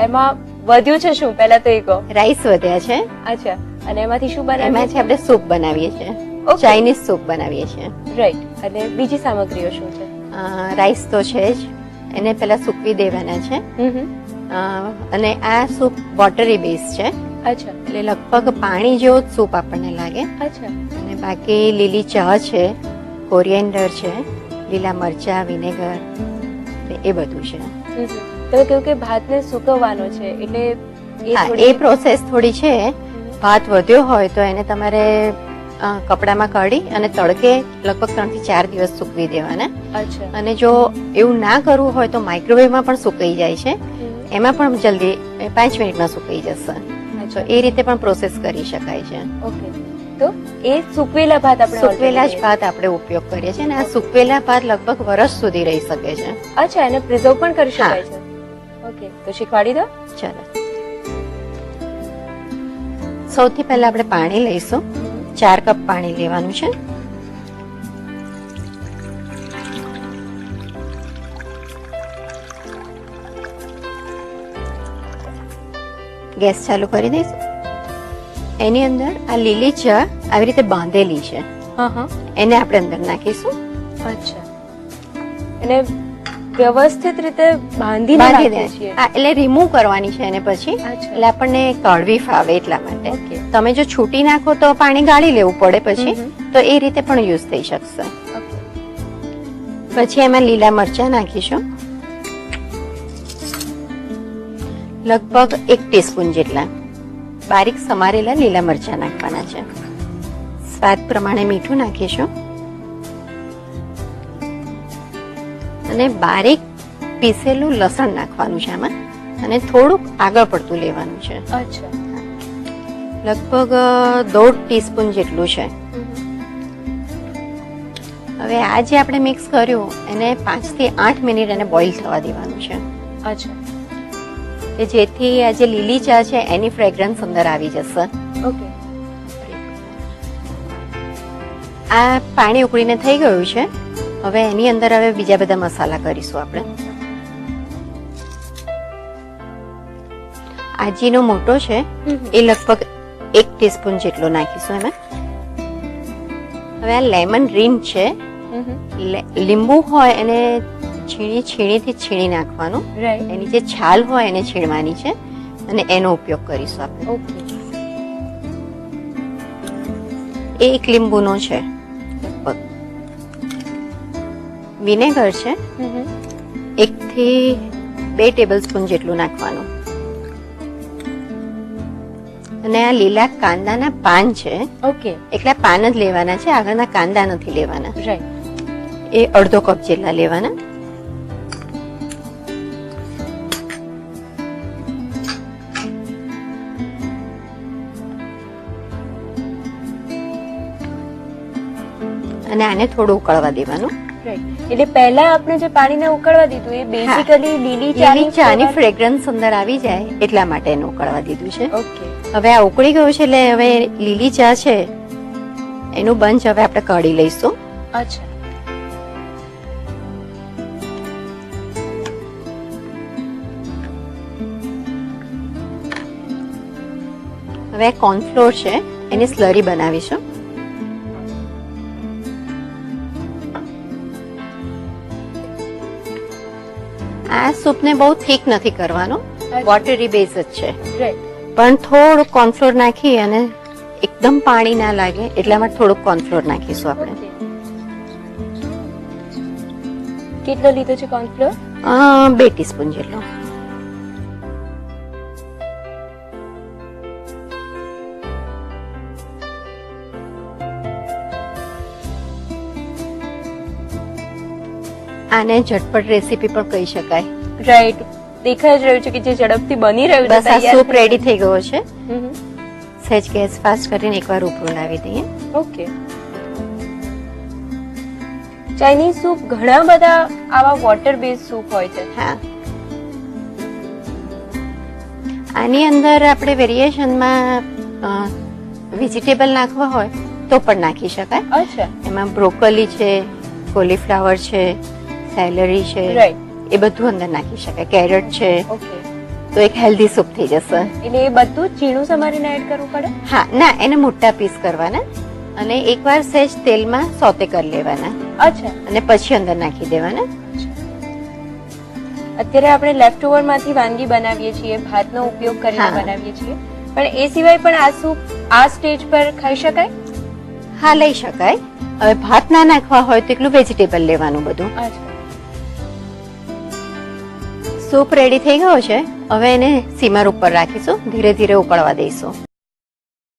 એમાં વધ્યું છે શું પહેલા તો એ કહો. રાઈસ વધ્યા છે. અચ્છા, અને એમાંથી શું બનાવીએ? એમાંથી આપણે સૂપ બનાવીએ છીએ. Okay. ચાઇનીઝ સૂપ બનાવીએ છીએ. રાઈટ. અને બીજી સામગ્રીઓ શું છે? રાઈસ તો છે જ, એને પેલા સૂકવી દેવાના છે. અને આ સૂપ વોટરી બેઝ છે. અચ્છા. એટલે લગભગ પાણી જેવો જ સૂપ આપણને લાગે. અચ્છા. અને બાકી લીલી ચા છે, કોરિએન્ડર છે, લીલા મરચા, વિનેગર, એ બધું છે. તમે કહ્યું કે ભાતને સૂકવવાનો છે, એટલે એ પ્રોસેસ થોડી છે. ભાત વધ્યો હોય તો એને તમારે કપડામાં કાઢી અને તડકે લગભગ 3 થી 4 દિવસ સૂકવી દેવાના. અચ્છા. અને જો એવું ના કરવું હોય તો માઇક્રોવેવમાં પણ સુકાઈ જાય છે. એમાં પણ જલ્દી 5 મિનિટમાં સુકાઈ જશે. તો એ રીતે પણ પ્રોસેસ કરી શકાય છે. ઓકે. તો એ સૂકવેલા ભાત આપણે સૂકવેલા જ ભાત આપણે ઉપયોગ કરીએ છીએ અને આ સૂકવેલા ભાત લગભગ વર્ષ સુધી રહી શકે છે. અચ્છા, એને પ્રિઝર્વ પણ કરી શકાય છે. ઓકે, તો શીખવાડી દો. ચાલો, સૌથી પહેલા આપણે પાણી લઈશું. 4 કપ પાણી લેવાનું છે. ગેસ ચાલુ કરી દઈશું. એની અંદર આ લીલી ચા આવી રીતે બાંધેલી છે, એને આપણે અંદર નાખીશું. અચ્છા, એને વ્યવસ્થિત રીતે બાંધી દે. એટલે રિમૂવ કરવાની છે એને પછી, એટલે આપણને કડવી ફાવે એટલા માટે. તમે જો છૂટી નાખો તો પાણી ગાળી લેવું પડે પછી, તો એ રીતે પણ યુઝ થઈ શકશે. પછી એમાં લીલા મરચા નાખીશું, લગભગ 1 ટીસ્પૂન જેટલા બારીક સમારેલા લીલા મરચા નાખવાના છે. સ્વાદ પ્રમાણે મીઠું નાખીશું અને બારીક પીસેલું લસણ નાખવાનું છે આમાં, અને થોડુંક આગળ પડતું લેવાનું છે. અચ્છા. લગભગ 1.5 ટીસ્પૂન જેટલું છે. હવે આ જે આપણે મિક્સ કર્યું એને 5 થી 8 મિનિટ એને બોઇલ થવા દેવાનું છે. અચ્છા. કે જેથી આ જે લીલી ચા છે એની ફ્રેગ્રન્સ અંદર આવી જશે. ઓકે. આ પાણી ઉકળીને થઈ ગયું છે. હવે એની અંદર હવે બીજા બધા મસાલા કરીશું આપણે. આજીનો મોટો છે એ લગભગ 1 ટીસ્પૂન જેટલો નાખીશું એમાં. હવે આ લેમન રીન છે, લીંબુ હોય એને છીણીથી છીણી નાખવાનું. એની જે છાલ હોય એને છીણવાની છે અને એનો ઉપયોગ કરીશું આપણે. ઓકે. એ 1 લીંબુનો છે. વિનેગર છે, 1 થી 2 ટેબલસ્પૂન જેટલું નાખવાનું. અને આ લીલા કાંદાના પાન છે. ઓકે. એકલા પાન જ લેવાના છે, આગળના કાંદા નથી લેવાના. રાઈટ. એ અડધો કપ જેટલા લેવાના. અને આને થોડું ઉકળવા દેવાનું. એટલે પહેલા આપણે જે પાણીને ઉકળવા દીધું એ બેઝિકલી લીલી ચાની ફ્રેગ્રન્સ અંદર આવી જાય એટલા માટે એને ઉકળવા દીધું છે. ઓકે. હવે આ ઉકળી ગયું છે એટલે હવે લીલી ચા છે એનું બંચ હવે આપણે કાઢી લઈશું. અચ્છા. હવે કોર્નફ્લોર છે એની સ્લરી બનાવીશું. આ સૂપને બહુ થીક નથી કરવાનો, વોટરી બેઝ જ છે. પણ થોડું કોર્નફ્લોર નાખી અને એકદમ પાણી ના લાગે એટલા માટે થોડુંક કોર્નફ્લોર નાખીશું આપણે. કેટલો લીધો છે કોર્નફ્લોર? 2 ટીસ્પૂન જેટલો. આને ઝટપટ રેસીપી પણ કહી શકાય. રાઈટ. દેખાઈ જ રહ્યું છે કે જે ઝડપથી બની રહ્યું છે. બસ આ સૂપ રેડી થઈ ગયો છે. સહેજ ગેસ ફાસ્ટ કરીને એકવાર ઉપર લાવી દઈએ. ઓકે. ચાઇનીઝ સૂપ ઘણા બધા આવા વોટર બેઝ સૂપ હોય છે. હા. આની અંદર આપણે વેરિએશનમાં વેજીટેબલ નાખવા હોય તો પણ નાખી શકાય. અચ્છા. એમાં બ્રોકોલી છે, કોલીફ્લાવર છે, સેલરી છે, એ બધું અંદર નાખી શકાય. કેરેટ છે, તો એક હેલ્ધી સૂપ થઈ જશે. એટલે એ બધું જ ઝીણું સમારીને એડ કરવું પડે? હા, ના, એને મોટા પીસ કરવાના અને એકવાર સહેજ તેલમાં સોતે કરી લેવાના અચ્છા. અને પછી અંદર નાખી દેવાના. અત્યારે આપણે લેફ્ટ ઓવર માંથી વાનગી બનાવીએ છીએ, ભાતનો ઉપયોગ કરીને હા. બનાવીએ છીએ, પણ એ સિવાય પણ આ સૂપ આ સ્ટેજ પર ખાઈ શકાય? હા, લઈ શકાય. હવે ભાત ના નાખવા હોય તો એકલું વેજીટેબલ લેવાનું બધું. અચ્છા. સૂપ રેડી થઈ ગયો છે. હવે એને સીમર ઉપર રાખીશું, ધીરે ધીરે ઉકળવા દઈશું.